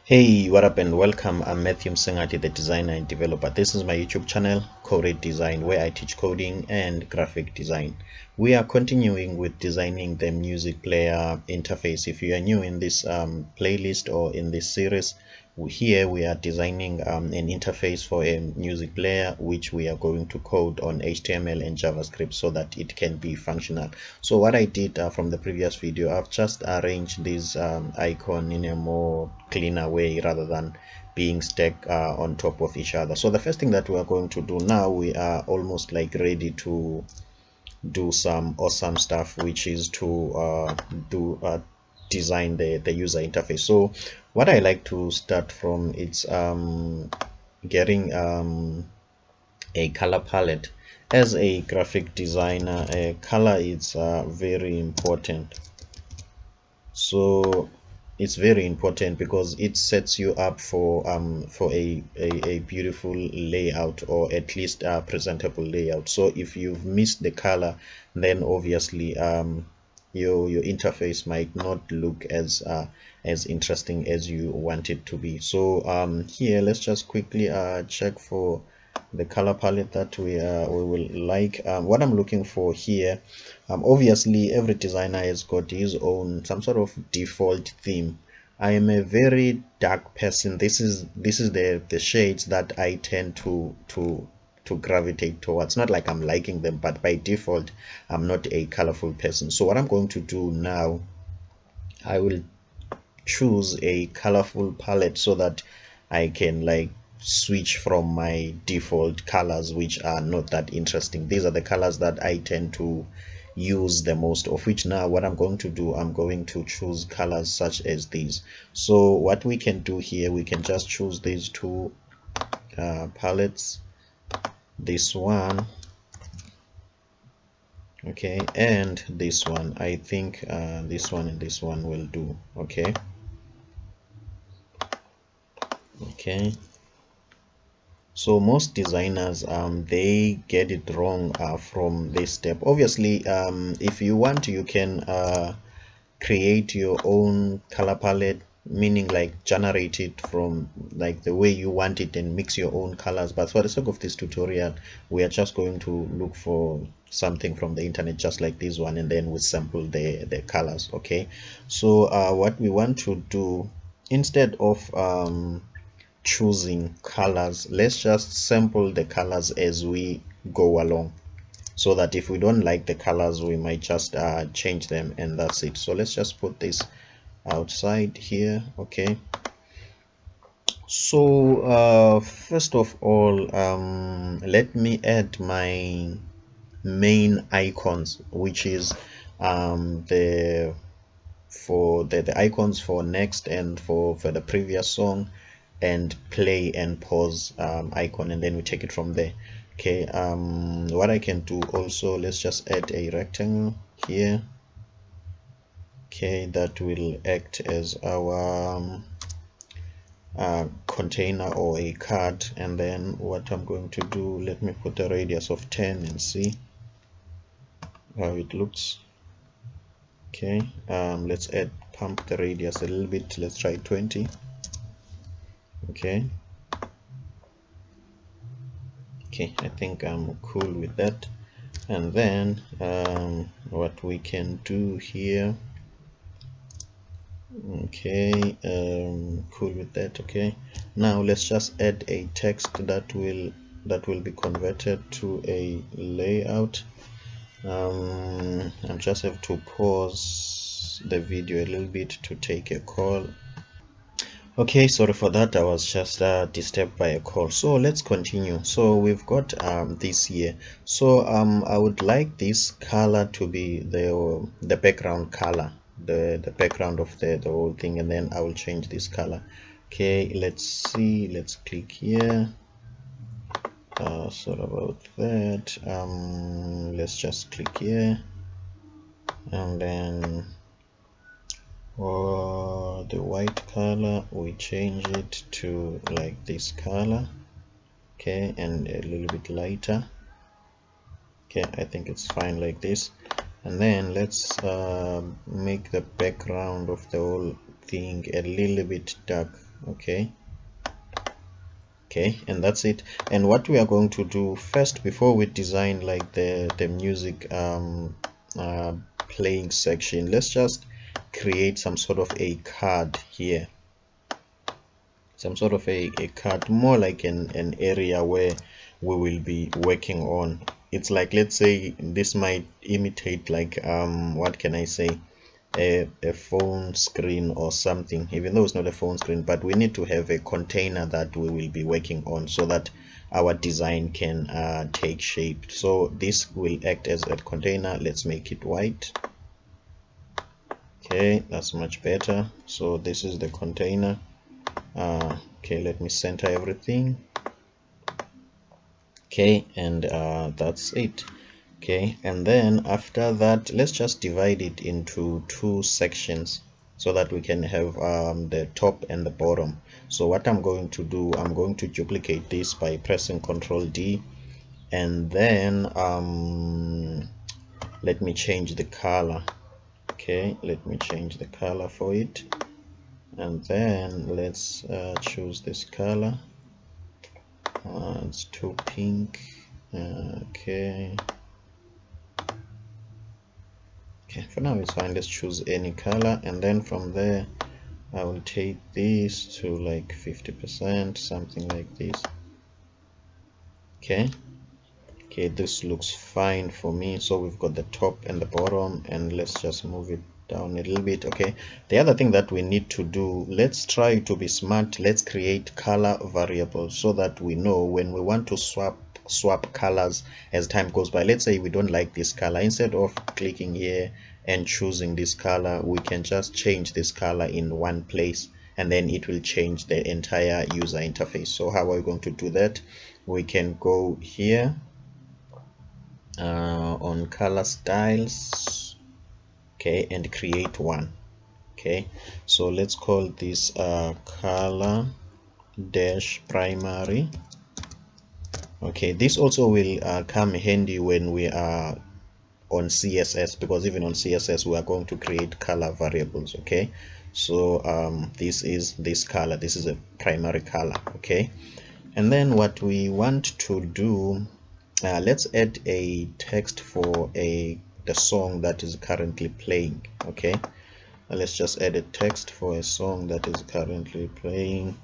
Hey, what up and welcome. I'm Matthew Msengati, the designer and developer. This is my YouTube channel, Coded Design, where I teach coding and graphic design. We are continuing with designing the music player interface. If you are new in this playlist or in this series, here we are designing an interface for a music player, which we are going to code on HTML and JavaScript so that it can be functional. So what I did from the previous video, I've just arranged this icon in a more cleaner way rather than being stacked on top of each other. So the first thing that we are going to do now, we are almost like ready to do some awesome stuff, which is to design the user interface. So what I like to start from, it's getting a color palette. As a graphic designer, a color is very important. So it's very important because it sets you up for a beautiful layout, or at least a presentable layout. So if you've missed the color, then obviously your interface might not look as interesting as you want it to be. So here let's just quickly check for the color palette that we will like. What I'm looking for here, obviously every designer has got his own some sort of default theme. I am a very dark person. This is the shades that I tend to gravitate towards. Not like I'm liking them, but by default I'm not a colorful person. So what I'm going to do now, I will choose a colorful palette so that I can like switch from my default colors, which are not that interesting. These are the colors that I tend to use the most, of which now what I'm going to do, I'm going to choose colors such as these. So what we can do here, we can just choose these two palettes, this one, okay, and this one. I think this one and this one will do. Okay, so most designers they get it wrong from this step. Obviously if you want, you can create your own color palette, meaning like generate it from like the way you want it and mix your own colors. But for the sake of this tutorial, we are just going to look for something from the internet just like this one, and then we sample the colors. Okay, so what we want to do, instead of choosing colors, let's just sample the colors as we go along, so that if we don't like the colors, we might just change them, and that's it. So let's just put this outside here. Okay, so first of all, let me add my main icons, which is the the icons for next and for the previous song, and play and pause icon, and then we take it from there. Okay, what I can do also, let's just add a rectangle here. Okay, that will act as our container or a card. And then what I'm going to do, let me put a radius of 10 and see how it looks. Okay, let's pump the radius a little bit. Let's try 20. Okay, I think I'm cool with that. And then what we can do here, okay, cool with that. Okay, now let's just add a text that will be converted to a layout. I just have to pause the video a little bit to take a call. Okay, sorry for that, I was just disturbed by a call. So let's continue. So we've got this here. So I would like this color to be the background color, the background of the whole thing, and then I will change this color. Okay, let's see, let's click here. Sorry about that. Let's just click here, and then for the white color we change it to like this color. Okay, and a little bit lighter. Okay, I think it's fine like this. And then let's make the background of the whole thing a little bit dark. Okay, and that's it. And what we are going to do first, before we design like the music playing section, let's just create some sort of a card here, some sort of a card, more like an area where we will be working on. It's like, let's say this might imitate like what can I say, a phone screen or something, even though it's not a phone screen, but we need to have a container that we will be working on so that our design can take shape. So this will act as a container. Let's make it white. Okay, that's much better. So this is the container. Okay, let me center everything. Okay, and that's it. Okay, and then after that, let's just divide it into two sections so that we can have the top and the bottom. So what I'm going to do, I'm going to duplicate this by pressing Ctrl D, and then let me change the color. Okay, let me change the color for it, and then let's choose this color. It's too pink. Okay, for now it's fine. Let's choose any color, and then from there I will take this to like 50%, something like this. Okay, this looks fine for me. So we've got the top and the bottom, and let's just move it down a little bit. Okay, the other thing that we need to do, let's try to be smart. Let's create color variables so that we know when we want to swap colors as time goes by. Let's say we don't like this color, instead of clicking here and choosing this color, we can just change this color in one place, and then it will change the entire user interface. So how are we going to do that? We can go here on color styles, okay, and create one. Okay, so let's call this color dash primary. Okay, this also will come handy when we are on CSS, because even on CSS we are going to create color variables. Okay, so this is this color, this is a primary color. Okay, and then what we want to do, let's add a text for the song that is currently playing. Okay, let's just add a text for a song that is currently playing.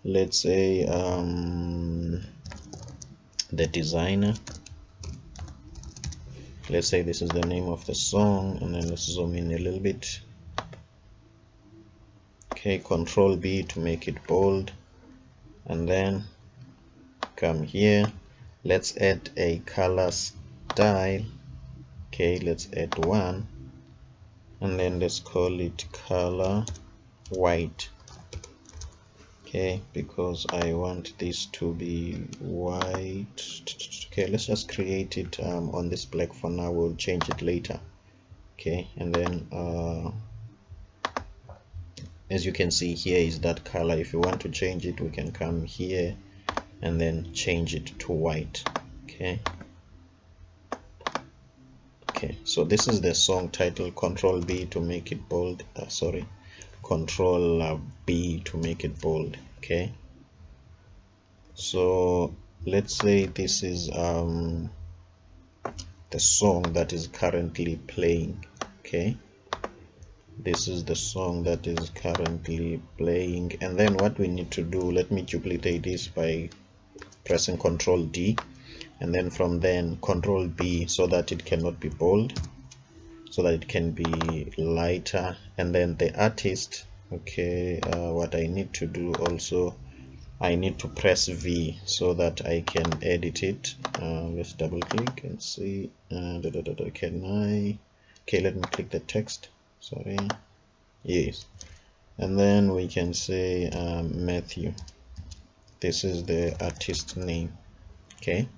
Let's say the designer. Let's say this is the name of the song, and then let's zoom in a little bit. Okay, Control B to make it bold, and then come here. Let's add a color style. Okay, let's add one, and then let's call it color white. Okay, because I want this to be white. Okay, let's just create it on this black for now. We'll change it later. Okay, and then as you can see, here is that color. If you want to change it, we can come here and then change it to white. Okay, so this is the song title. Control B to make it bold. Control B to make it bold. Okay, so let's say this is the song that is currently playing. Okay, this is the song that is currently playing, and then what we need to do, let me duplicate this by pressing Control D, and then from then Control B, so that it cannot be bold, so that it can be lighter. And then the artist, okay, what I need to do also, I need to press V so that I can edit it. Let's double click and see. Can I? Okay, let me click the text. Sorry. Yes, and then we can say Matthew. This is the artist name. Okay.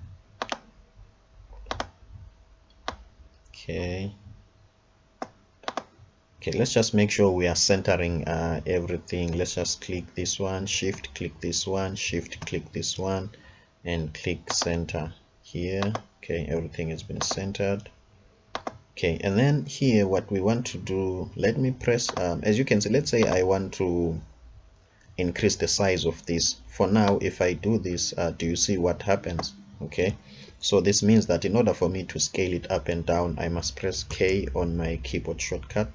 Let's just make sure we are centering everything. Let's just click this one, shift click this one, shift click this one, and click center here. Okay, everything has been centered. Okay, and then here what we want to do, let me press as you can see, let's say I want to increase the size of this. For now, if I do this, do you see what happens? Okay, so this means that in order for me to scale it up and down, I must press K on my keyboard shortcut,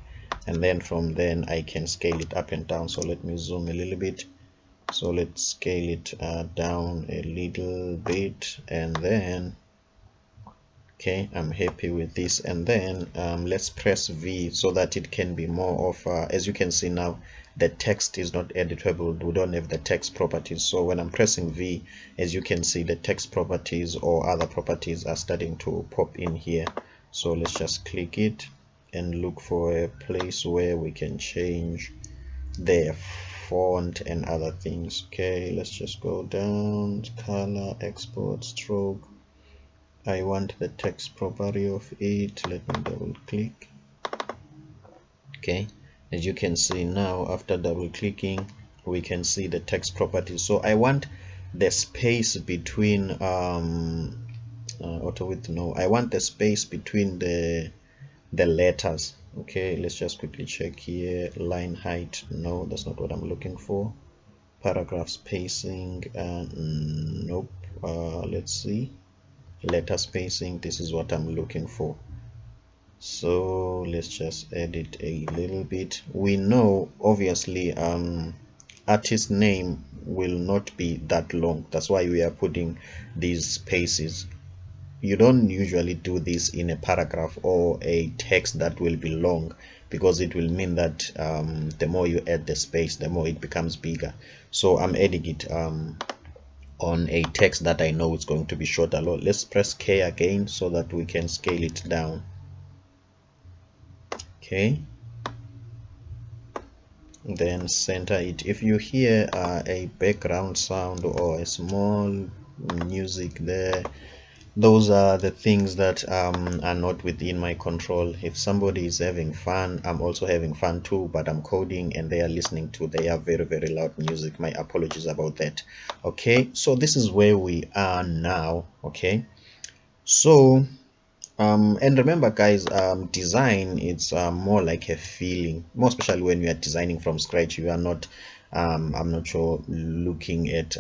and then from then I can scale it up and down. So let me zoom a little bit. So let's scale it down a little bit, and then okay, I'm happy with this. And then let's press V so that it can be more of as you can see now, the text is not editable. We don't have the text properties. So when I'm pressing V, as you can see, the text properties or other properties are starting to pop in here. So let's just click it and look for a place where we can change the font and other things. Okay, let's just go down, color, export, stroke. I want the text property of it. Let me double click. Okay, as you can see now, after double clicking, we can see the text property. So I want the space between auto width, no, I want the space between the letters. Okay, let's just quickly check here. Line height, no, that's not what I'm looking for. Paragraph spacing, nope. Let's see, letter spacing, this is what I'm looking for. So let's just edit a little bit. We know obviously artist name will not be that long, that's why we are putting these spaces. You don't usually do this in a paragraph or a text that will be long, because it will mean that the more you add the space, the more it becomes bigger. So I'm adding it on a text that I know is going to be shorter. Let's press K again so that we can scale it down. Okay, then center it. If you hear a background sound or a small music there, those are the things that are not within my control. If somebody is having fun, I'm also having fun too, but I'm coding and they are listening to their very, very loud music. My apologies about that. Okay, so this is where we are now. Okay, so and remember guys, design, it's more like a feeling, more especially when you are designing from scratch. You are not I'm not sure, looking at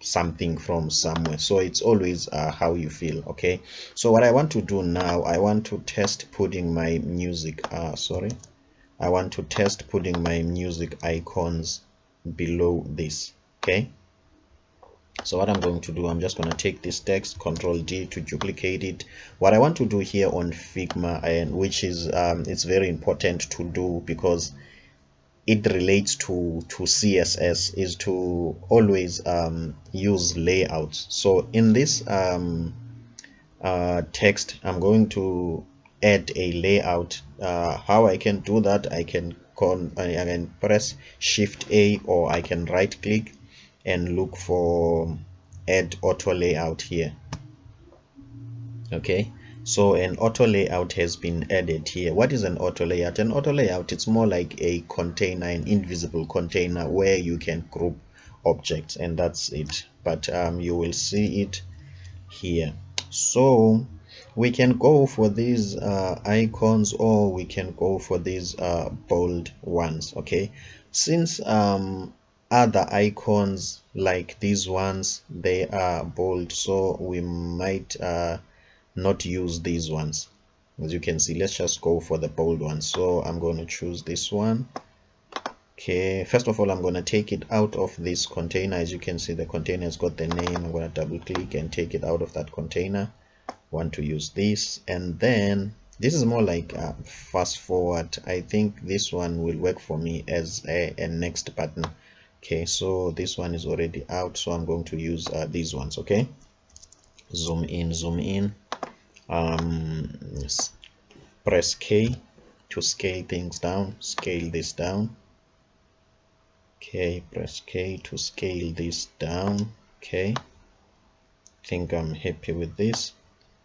something from somewhere. So it's always how you feel. Okay, so what I want to do now, I want to test putting my music I want to test putting my music icons below this. Okay, so what I'm going to do, I'm just going to take this text, Control D to duplicate it. What I want to do here on Figma, and which is it's very important to do because it relates to CSS, is to always use layouts. So in this text, I'm going to add a layout. How I can do that, I can press Shift A, or I can right click and look for add auto layout here. Okay, so an auto layout has been added here. What is an auto layout? An auto layout, it's more like a container, an invisible container where you can group objects, and that's it. But you will see it here. So we can go for these icons, or we can go for these bold ones. Okay, since other icons like these ones, they are bold, so we might not use these ones. As you can see, let's just go for the bold one. So I'm going to choose this one. Okay, first of all, I'm going to take it out of this container. As you can see, the container has got the name. I'm going to double click and take it out of that container. Want to use this, and then this is more like fast forward. I think this one will work for me as a next button. Okay, so this one is already out, so I'm going to use these ones. Okay, zoom in, press K to scale things down, scale this down. Okay, press K to scale this down. Okay, I think I'm happy with this.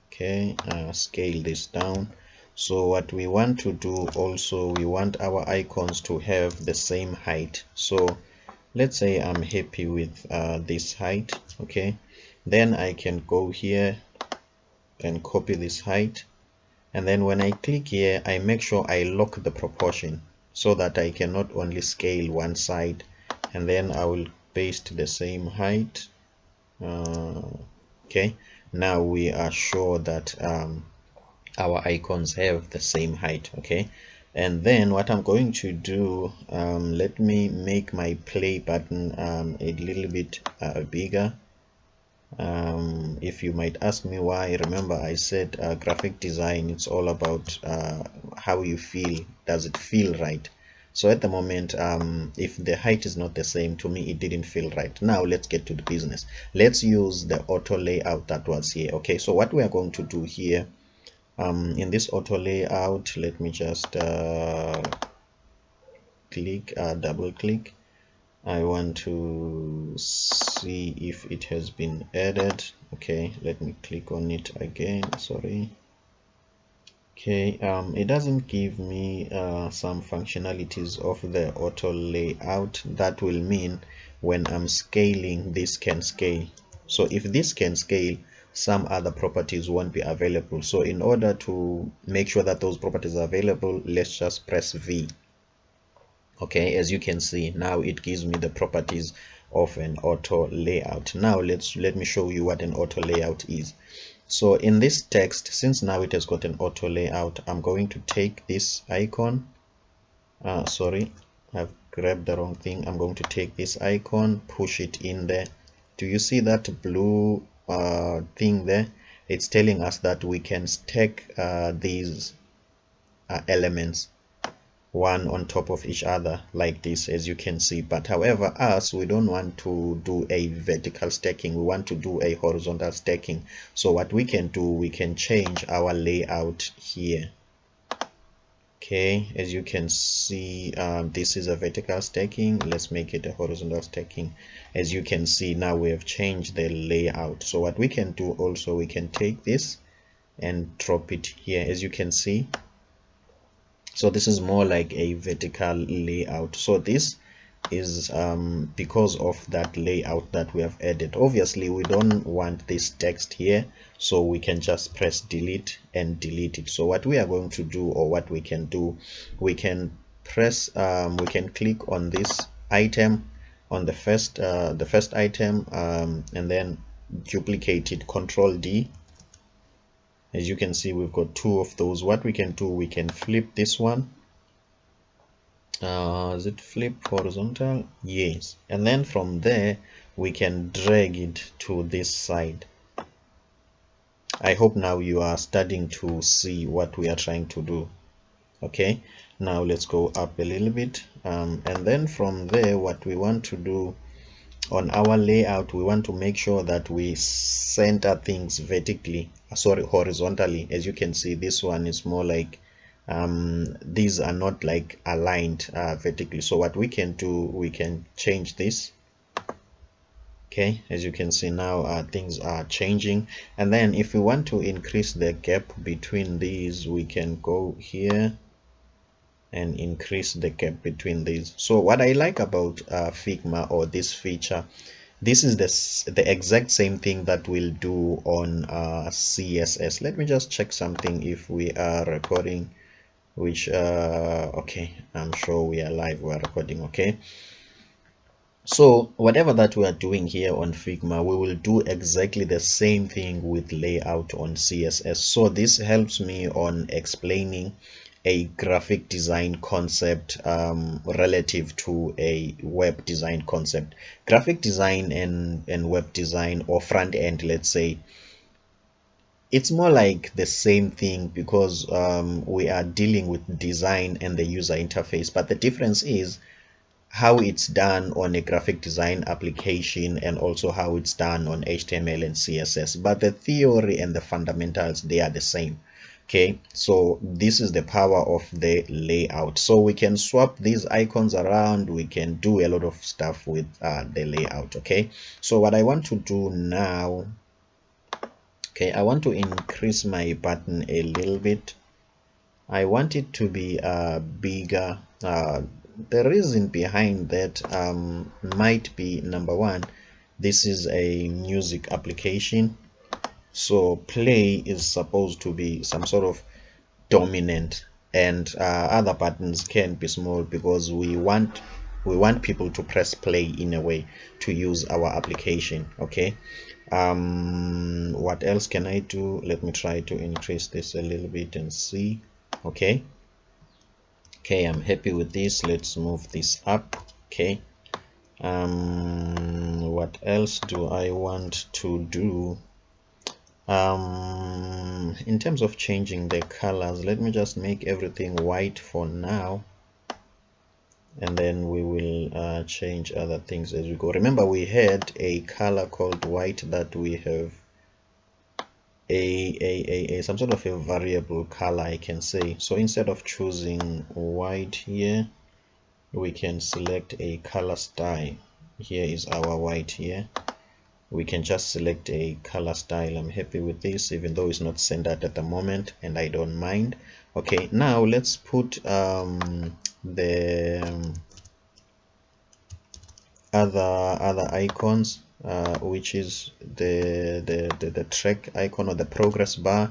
Okay, scale this down. So what we want to do also, we want our icons to have the same height. So let's say I'm happy with this height. Okay, then I can go here and copy this height, and then when I click here, I make sure I lock the proportion so that I can not only scale one side and then I will paste the same height. Okay, now we are sure that our icons have the same height. Okay, and then what I'm going to do, let me make my play button a little bit bigger. If you might ask me why, remember I said graphic design, it's all about how you feel. Does it feel right? So at the moment, if the height is not the same, to me it didn't feel right. Now let's get to the business. Let's use the auto layout that was here. Okay, so what we are going to do here, in this auto layout, let me just double click. I want to see if it has been added. Okay, let me click on it again. Sorry. Okay, it doesn't give me some functionalities of the auto layout. That will mean when I'm scaling, this can scale. So if this can scale, some other properties won't be available. So in order to make sure that those properties are available, let's just press V. Okay, as you can see, now it gives me the properties of an auto layout. Now let me show you what an auto layout is. So in this text, since now it has got an auto layout, I'm going to take this icon. Sorry, I've grabbed the wrong thing. I'm going to take this icon, push it in there. Do you see that blue thing there? It's telling us that we can stack these elements one on top of each other like this, as you can see. But however, us, we don't want to do a vertical stacking, we want to do a horizontal stacking. So what we can do, we can change our layout here. Okay, as you can see, this is a vertical stacking. Let's make it a horizontal stacking. As you can see, now we have changed the layout. So what we can do also, we can take this and drop it here, as you can see. So this is more like a vertical layout. So this is because of that layout that we have added. Obviously we don't want this text here, so we can just press delete and delete it. So what we are going to do, or what we can do, we can press we can click on this item, on the first item, and then duplicate it, Control D. As you can see, we've got two of those. What we can do, we can flip this one. Is it flip horizontal? Yes. And then from there, we can drag it to this side. I hope now you are starting to see what we are trying to do. Okay, now let's go up a little bit. And then from there, what we want to do, on our layout, we want to make sure that we center things horizontally. As you can see, this one is more like these are not like aligned vertically. So what we can do, we can change this. Okay, as you can see now, things are changing. And then if we want to increase the gap between these, we can go here and increase the gap between these. So what I like about Figma, or this feature, this is the exact same thing that we'll do on CSS. Let me just check something if we are recording, which okay, I'm sure we are live, we are recording. Okay, so whatever that we are doing here on Figma, we will do exactly the same thing with layout on CSS. So this helps me on explaining a graphic design concept relative to a web design concept. Graphic design and web design, or front end, let's say, it's more like the same thing, because we are dealing with design and the user interface. But the difference is how it's done on a graphic design application, and also how it's done on HTML and CSS. But the theory and the fundamentals, they are the same. Okay, so this is the power of the layout. So we can swap these icons around, we can do a lot of stuff with the layout. Okay, so what I want to do now, okay, I want to increase my button a little bit. I want it to be bigger. The reason behind that might be, number one, this is a music application, so play is supposed to be some sort of dominant, and other buttons can be small, because we want we want people to press play in a way to use our application. Okay, what else can I do? Let me try to increase this a little bit and see. Okay, I'm happy with this. Let's move this up. Okay, what else do I want to do? In terms of changing the colors, let me just make everything white for now, and then we will change other things as we go. Remember, we had a color called white that we have some sort of a variable color, I can say. So instead of choosing white here, we can select a color style. Here is our white here. We can just select a color style. I'm happy with this, even though it's not centered at the moment, and I don't mind. Okay, now let's put the other icons, which is the track icon or the progress bar,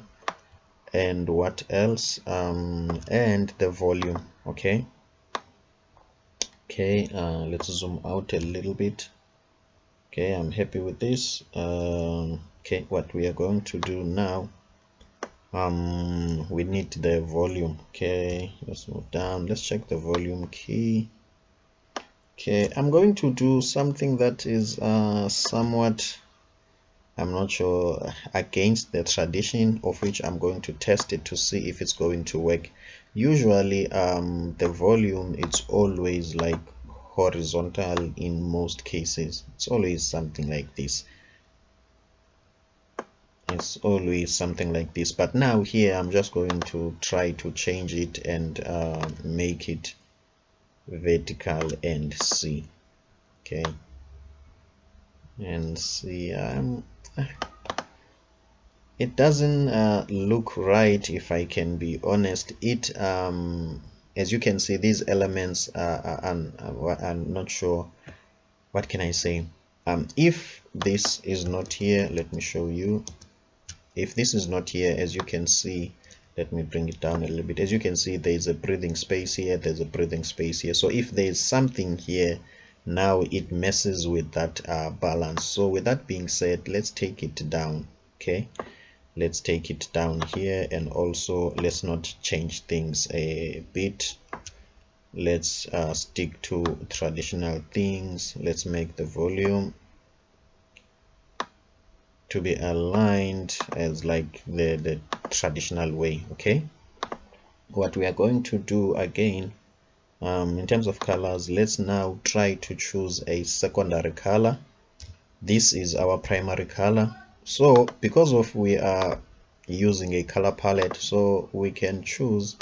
and what else, and the volume. Okay, let's zoom out a little bit. Okay, I'm happy with this. Okay, what we are going to do now, we need the volume. Okay, let's move down. Let's check the volume key. Okay, I'm going to do something that is somewhat, I'm not sure, against the tradition, of which I'm going to test it to see if it's going to work. Usually the volume, it's always like horizontal in most cases. It's always something like this. It's always something like this, but now here I'm just going to try to change it and make it vertical and see. Okay, and see, it doesn't look right, if I can be honest. It as you can see, these elements I'm not sure, what can I say. If this is not here, let me show you. If this is not here, as you can see, let me bring it down a little bit. As you can see, there's a breathing space here, there's a breathing space here. So if there's something here, now it messes with that balance. So with that being said, let's take it down. Okay, let's take it down here, and also let's not change things a bit. Let's stick to traditional things. Let's make the volume to be aligned as like the traditional way. Okay, what we are going to do again, in terms of colors, let's now try to choose a secondary color. This is our primary color. So because of we are using a color palette, so we can choose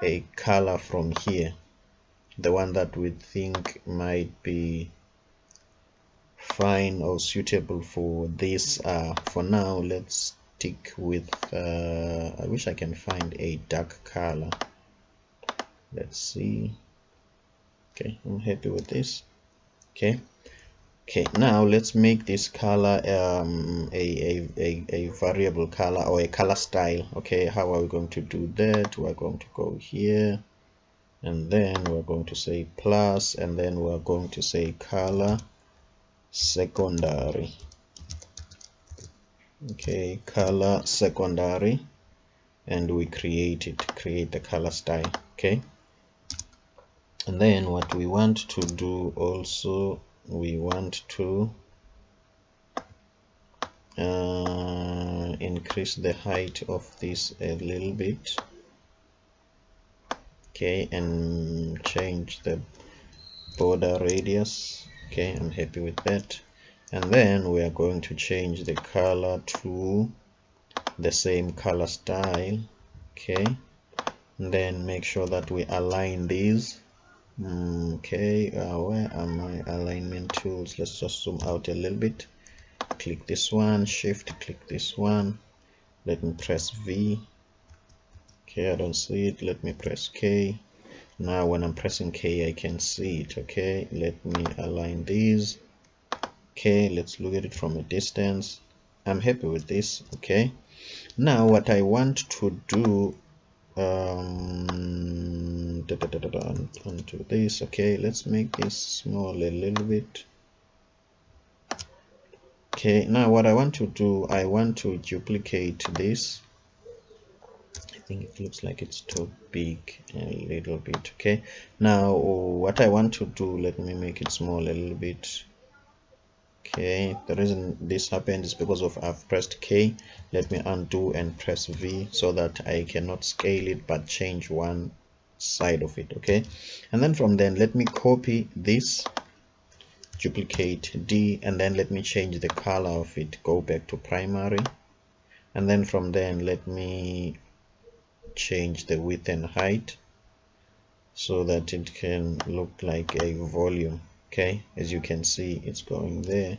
a color from here, the one that we think might be fine or suitable for this. For now, let's stick with I wish I can find a dark color. Let's see. Okay, I'm happy with this. Okay, now let's make this color a variable color or a color style. Okay, how are we going to do that? We're going to go here, and then we're going to say plus, and then we're going to say color secondary. Okay, color secondary, and we create the color style. Okay, and then what we want to do also, we want to increase the height of this a little bit. Okay, and change the border radius. Okay, I'm happy with that. And then we are going to change the color to the same color style. Okay, and then make sure that we align these. Okay, where are my alignment tools? Let's just zoom out a little bit. Click this one, shift click this one, let me press V. Okay, I don't see it. Let me press K. Now when I'm pressing K, I can see it. Okay, let me align these. Okay, let's look at it from a distance. I'm happy with this. Okay, now what I want to do onto this. Okay, let's make this small a little bit. Okay, now what I want to do, I want to duplicate this. I think it looks like it's too big a little bit. Okay, now what I want to do, let me make it small a little bit. Okay, the reason this happened is because of I've pressed K. Let me undo and press V so that I cannot scale it but change one side of it. Okay, and then from then let me copy this, duplicate D, and then let me change the color of it, go back to primary, and then from then let me change the width and height so that it can look like a volume. Okay, as you can see, it's going there.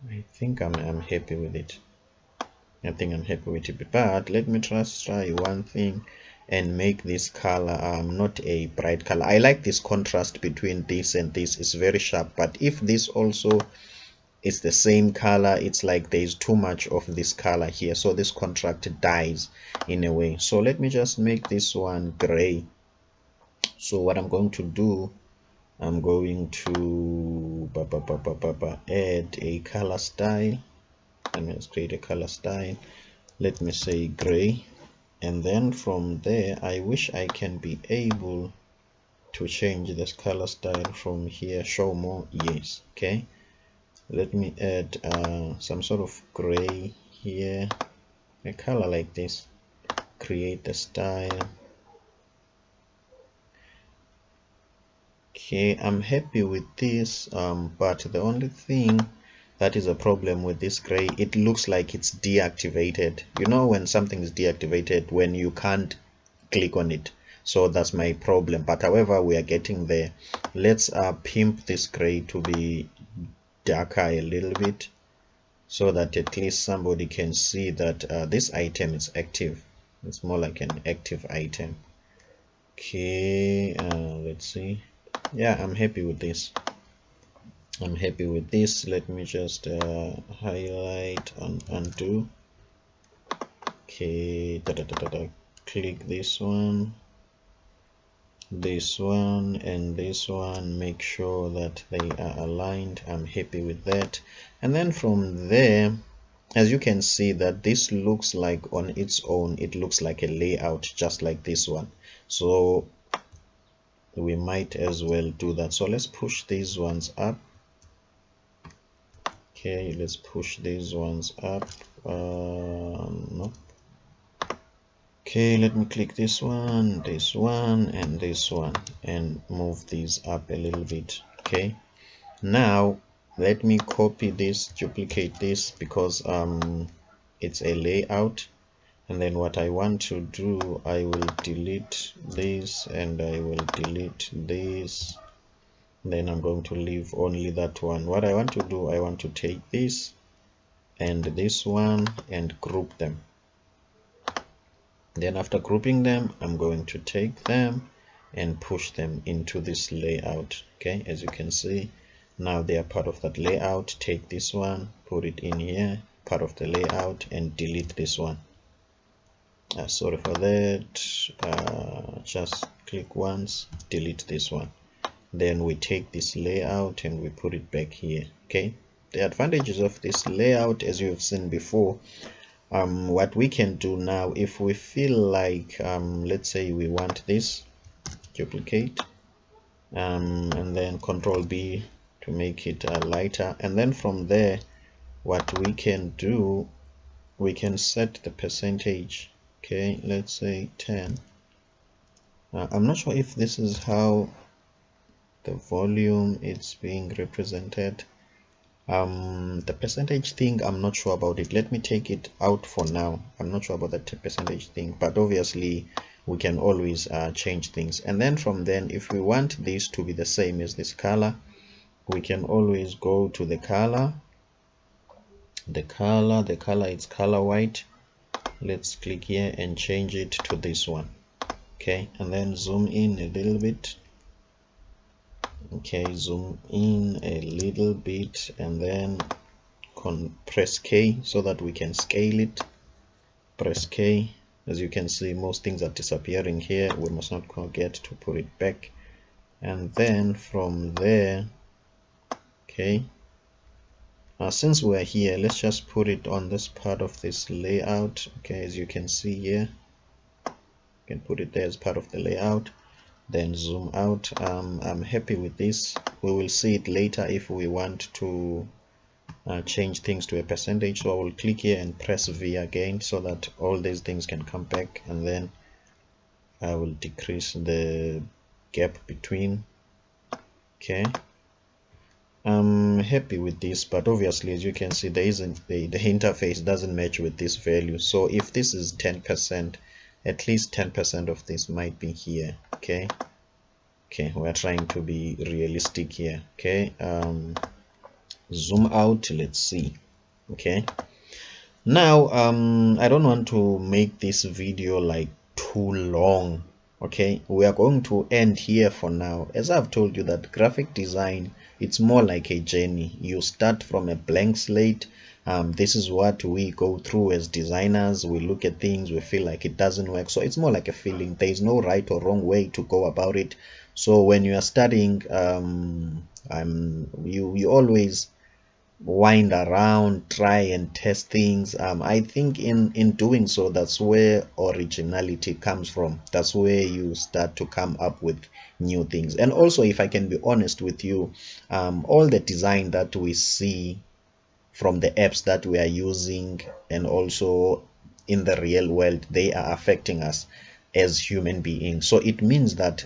I think I'm happy with it. I think I'm happy with it, but let me just try one thing and make this color not a bright color. I like this contrast between this and this, is very sharp, but if this also is the same color, it's like there's too much of this color here, so this contrast dies in a way. So let me just make this one gray. So what I'm going to do, I'm going to add a color style. Let's create a color style. Let me say gray, and then from there I wish I can be able to change this color style from here. Show more, yes. Okay, let me add some sort of gray here, a color like this, create the style. Okay, I'm happy with this, but the only thing that is a problem with this gray, it looks like it's deactivated. You know when something is deactivated, when you can't click on it. So that's my problem, but however we are getting there. Let's pimp this gray to be darker a little bit so that at least somebody can see that this item is active. It's more like an active item. Okay, let's see. Yeah, I'm happy with this. I'm happy with this. Let me just highlight and undo. Okay, click this one, and this one. Make sure that they are aligned. I'm happy with that. And then from there, as you can see that this looks like on its own, it looks like a layout just like this one. So we might as well do that. So let's push these ones up. Okay, let's push these ones up. No. Okay, let me click this one, and this one, and move these up a little bit. Okay, now let me copy this, duplicate this, because it's a layout. And then what I want to do, I will delete this and I will delete this. Then I'm going to leave only that one. What I want to do, I want to take this and this one and group them. Then after grouping them, I'm going to take them and push them into this layout. Okay, as you can see, now they are part of that layout. Take this one, put it in here, part of the layout, and delete this one. Sorry for that. Just click once, delete this one. Then we take this layout and we put it back here. Okay, the advantages of this layout, as you have seen before, what we can do now, if we feel like let's say we want this, duplicate, and then Control B to make it lighter, and then from there what we can do, we can set the percentage. Okay, let's say 10. I'm not sure if this is how the volume is being represented. The percentage thing, I'm not sure about it. Let me take it out for now. I'm not sure about that percentage thing, but obviously we can always change things. And then from then, if we want this to be the same as this color, we can always go to the color. The color is color white. Let's click here and change it to this one. Okay, and then zoom in a little bit. Okay, zoom in a little bit, and then press K so that we can scale it. Press K, As you can see, most things are disappearing here. We must not forget to put it back, and then from there, okay, since we're here, let's just put it on this part of this layout. Okay, as you can see here, you can put it there as part of the layout, then zoom out. I'm happy with this. We will see it later if we want to change things to a percentage. So I will click here and press V again so that all these things can come back, and then I will decrease the gap between. Okay, I'm happy with this, but obviously, as you can see, there isn't the interface doesn't match with this value. So if this is 10%, at least 10% of this might be here. Okay, we're trying to be realistic here. Okay, zoom out, let's see. Okay, now I don't want to make this video like too long. Okay, we are going to end here for now. As I've told you, that graphic design, it's more like a journey. You start from a blank slate. This is what we go through as designers. We look at things, we feel like it doesn't work, so it's more like a feeling. There is no right or wrong way to go about it. So when you are studying, you always wind around, try and test things. I think in doing so, that's where originality comes from. That's where you start to come up with new things. And also, if I can be honest with you, all the design that we see from the apps that we are using, and also in the real world, they are affecting us as human beings. So it means that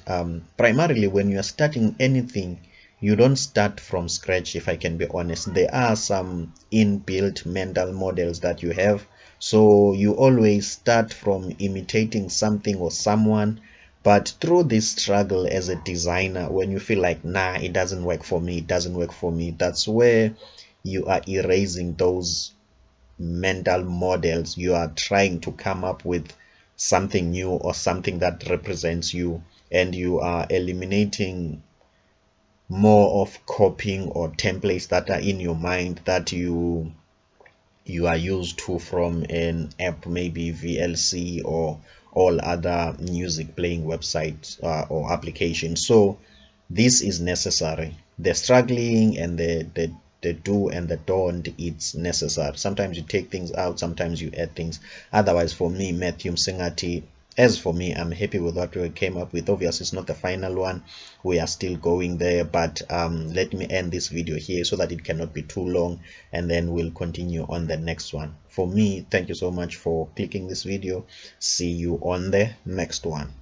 primarily when you are starting anything, you don't start from scratch. If I can be honest, there are some inbuilt mental models that you have, so you always start from imitating something or someone. But through this struggle as a designer, when you feel like, nah, it doesn't work for me, it doesn't work for me, that's where you are erasing those mental models. You are trying to come up with something new or something that represents you, and you are eliminating more of copying or templates that are in your mind that you are used to from an app, maybe VLC or all other music playing websites or applications. So this is necessary. The struggling and the do and the don't, it's necessary. Sometimes you take things out, sometimes you add things. Otherwise, for me, Matthew Msingati, as for me, I'm happy with what we came up with. Obviously, it's not the final one. We are still going there, but let me end this video here so that it cannot be too long, and then we'll continue on the next one. For me, thank you so much for clicking this video. See you on the next one.